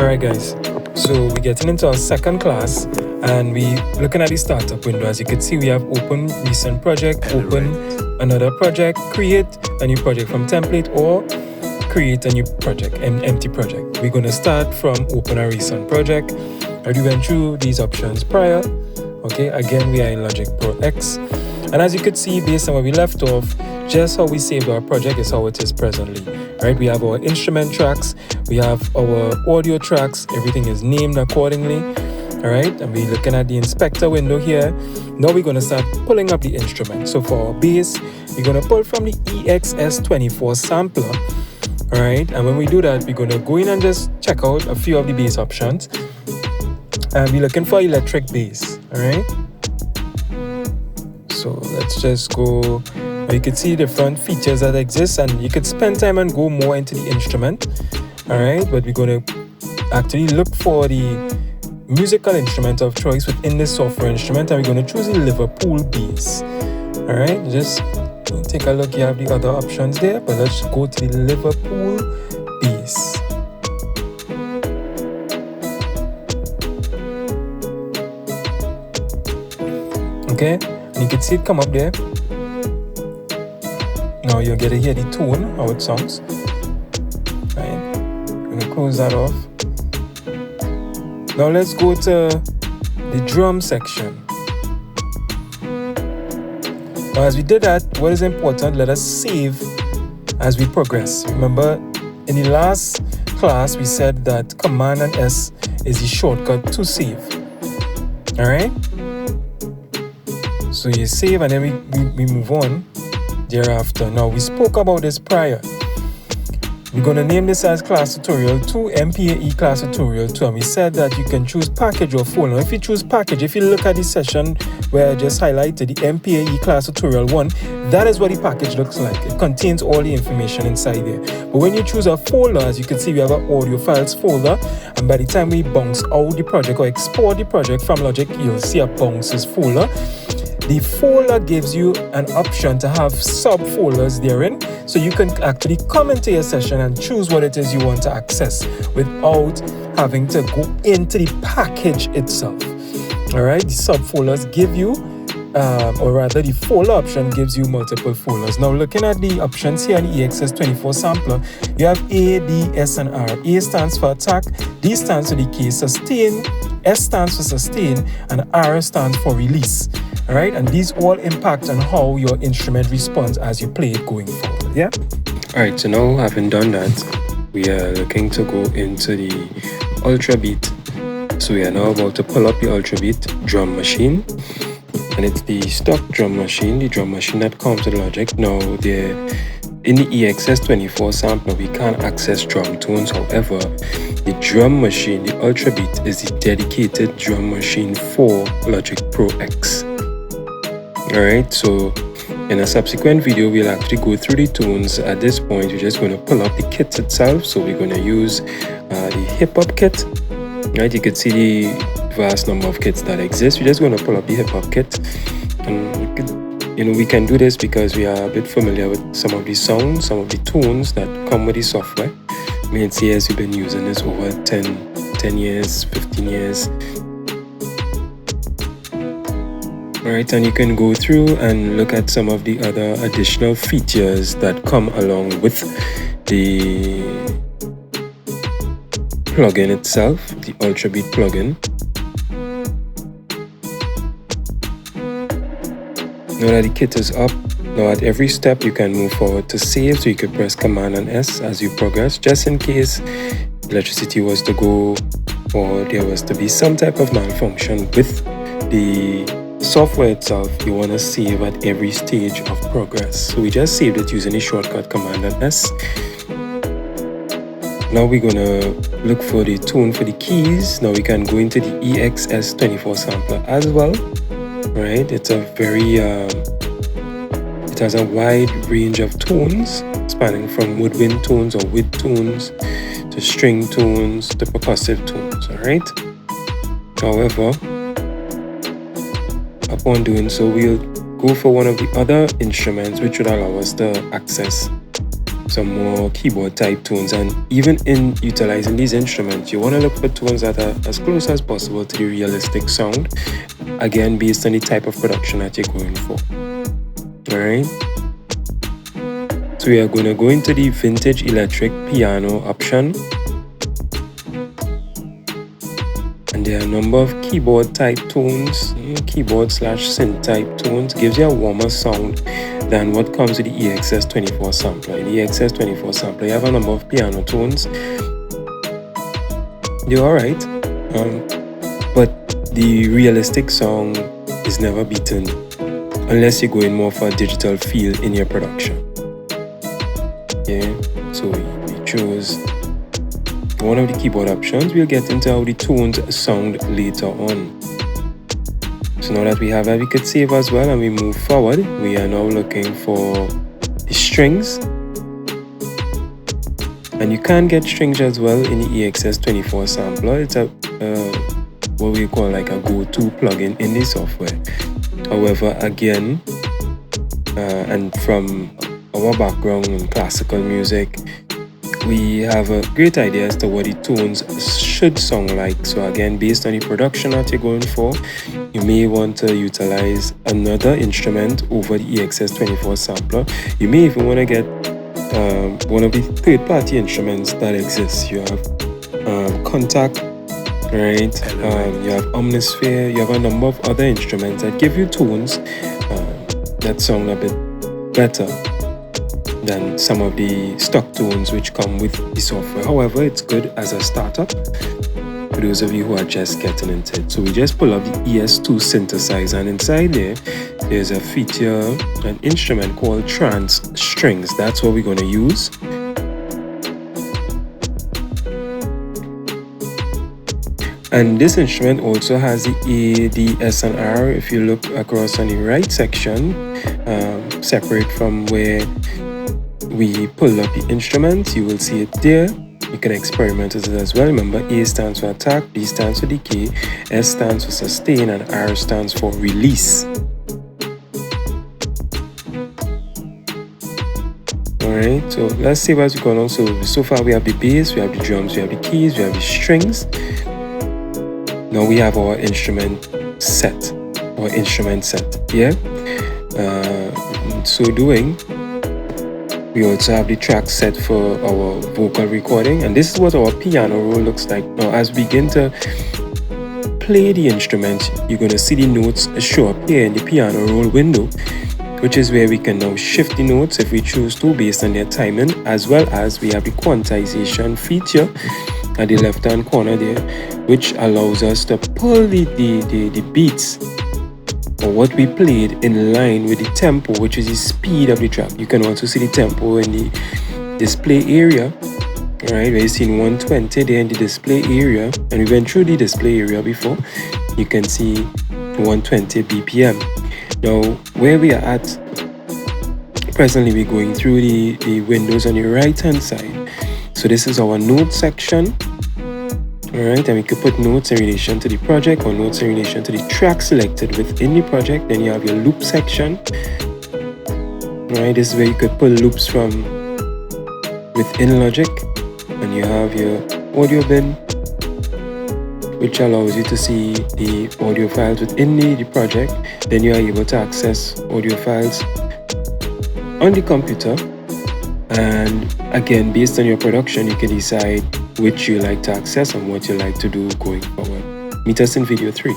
Alright guys, so we're getting into our second class and we looking at the startup window. As you can see, we have open recent project, open another project, create a new project from template, or create a new project, an empty project. We're going to start from open a recent project. I already went through these options prior. Okay, again we are in Logic Pro X, and as you could see, based on where we left off, just how we saved our project is how it is presently. Right, we have our instrument tracks, we have our audio tracks, everything is named accordingly. All right, and we're looking at the inspector window here. Now we're going to start pulling up the instrument. So for our bass, we're going to pull from the EXS24 sampler. All right, and when we do that, we're going to go in and just check out a few of the bass options, and we're looking for electric bass. All right, so let's just go. You can see different features that exist, and you could spend time and go more into the instrument. All right, but we're going to actually look for the musical instrument of choice within the software instrument, and we're going to choose the Liverpool bass. All right, just take a look. You have the other options there, but let's go to the Liverpool bass. Okay, and you can see it come up there. Now you'll get to hear the tone, how it sounds. Right. I'm going to close that off. Now let's go to the drum section. Now as we did that, what is important, let us save as we progress. Remember, in the last class, we said that Command and S is the shortcut to save. Alright? So you save and then we move on thereafter. Now we spoke about this prior. We're going to name this as class tutorial 2, MPAE class tutorial 2, and we said that you can choose package or folder. Now if you choose package, if you look at the session where I just highlighted the MPAE class tutorial 1, that is what the package looks like. It contains all the information inside there. But when you choose a folder, as you can see, we have an audio files folder, and by the time we bounce out the project or export the project from Logic, you'll see a bounces folder. The folder gives you an option to have subfolders therein, so you can actually come into your session and choose what it is you want to access without having to go into the package itself. All right, the subfolders give you, or rather the folder option gives you multiple folders. Now looking at the options here in the EXS24 sampler, you have A, D, S, and R. A stands for attack, D stands for decay, sustain, S stands for sustain, and R stands for release. All right, and these all impact on how your instrument responds as you play it going forward. Yeah. All right, so now having done that, we are looking to go into the Ultra Beat. So we are now about to pull up the Ultra Beat drum machine, and it's the stock drum machine, the drum machine that comes with Logic. Now in the EXS24 sampler, we can't access drum tones. However, the drum machine, the Ultra Beat, is the dedicated drum machine for Logic Pro X. Alright, so in a subsequent video, we'll actually go through the tunes. At this point, we're just going to pull up the kit itself. So we're going to use the hip-hop kit. Right, you can see the vast number of kits that exist. We're just going to pull up the hip-hop kit. And we can do this because we are a bit familiar with some of the sounds, some of the tunes that come with the software. Me and CS, we've been using this over 10 years, 15 years. Alright, and you can go through and look at some of the other additional features that come along with the plugin itself, the Ultra Beat plugin. Now that the kit is up, now at every step you can move forward to save, so you could press Command and S as you progress, just in case electricity was to go or there was to be some type of malfunction with the software itself. You want to save at every stage of progress. So we just saved it using the shortcut Command and S. Now we're going to look for the tune for the keys. Now we can go into the EXS24 sampler as well. Right, it's a very it has a wide range of tones, spanning from woodwind tones or wood tones to string tones to percussive tones. All right. However, upon doing so, we'll go for one of the other instruments which would allow us to access some more keyboard type tones. And even in utilizing these instruments, you want to look for tones that are as close as possible to the realistic sound, again based on the type of production that you're going for. All right, so we are going to go into the vintage electric piano option, and there are a number of keyboard type tones, keyboard / synth type tones. Gives you a warmer sound than what comes with the EXS24 sampler. In the EXS24 sampler, you have a number of piano tones. They're alright, but the realistic song is never beaten unless you're going more for a digital feel in your production. Yeah, so we chose one of the keyboard options. We'll get into how the tones sound later on. So now that we have that, we could save as well, and we move forward. We are now looking for the strings, and you can get strings as well in the EXS24 sampler. It's a what we call like a go-to plugin in the software. However, again, and from our background in classical music, we have a great idea as to what the tones should sound like. So again, based on the production that you're going for, you may want to utilize another instrument over the EXS24 sampler. You may even want to get one of the third-party instruments that exist. You have Contact, right? You have Omnisphere. You have a number of other instruments that give you tones that sound a bit better than some of the stock tones which come with the software. However, it's good as a startup for those of you who are just getting into it. So we just pull up the ES2 synthesizer, and inside there's a feature, an instrument called trance strings. That's what we're going to use. And this instrument also has the A, D, S, and R. If you look across on the right section, separate from where we pull up the instrument, you will see it there. You can experiment with it as well. Remember, A stands for attack, D stands for decay, S stands for sustain, and R stands for release. Alright, so let's see as we go along. So far we have the bass, we have the drums, we have the keys, we have the strings. Now we have our instrument set, yeah. In so doing, we also have the track set for our vocal recording, and this is what our piano roll looks like. Now as we begin to play the instrument, you're going to see the notes show up here in the piano roll window, which is where we can now shift the notes if we choose to based on their timing, as well as we have the quantization feature at the left hand corner there, which allows us to pull the beats or what we played in line with the tempo, which is the speed of the track. You can also see the tempo in the display area, right? Where you see 120 there in the display area, and we went through the display area before. You can see 120 BPM. Now where we are at presently, we're going through the windows on the right hand side. So this is our note section. Alright, and we could put notes in relation to the project or notes in relation to the track selected within the project. Then you have your loop section. Alright, this is where you could pull loops from within Logic. And you have your audio bin, which allows you to see the audio files within the project. Then you are able to access audio files on the computer. And again, based on your production, you can decide which you like to access and what you like to do going forward. Meet us in video 3.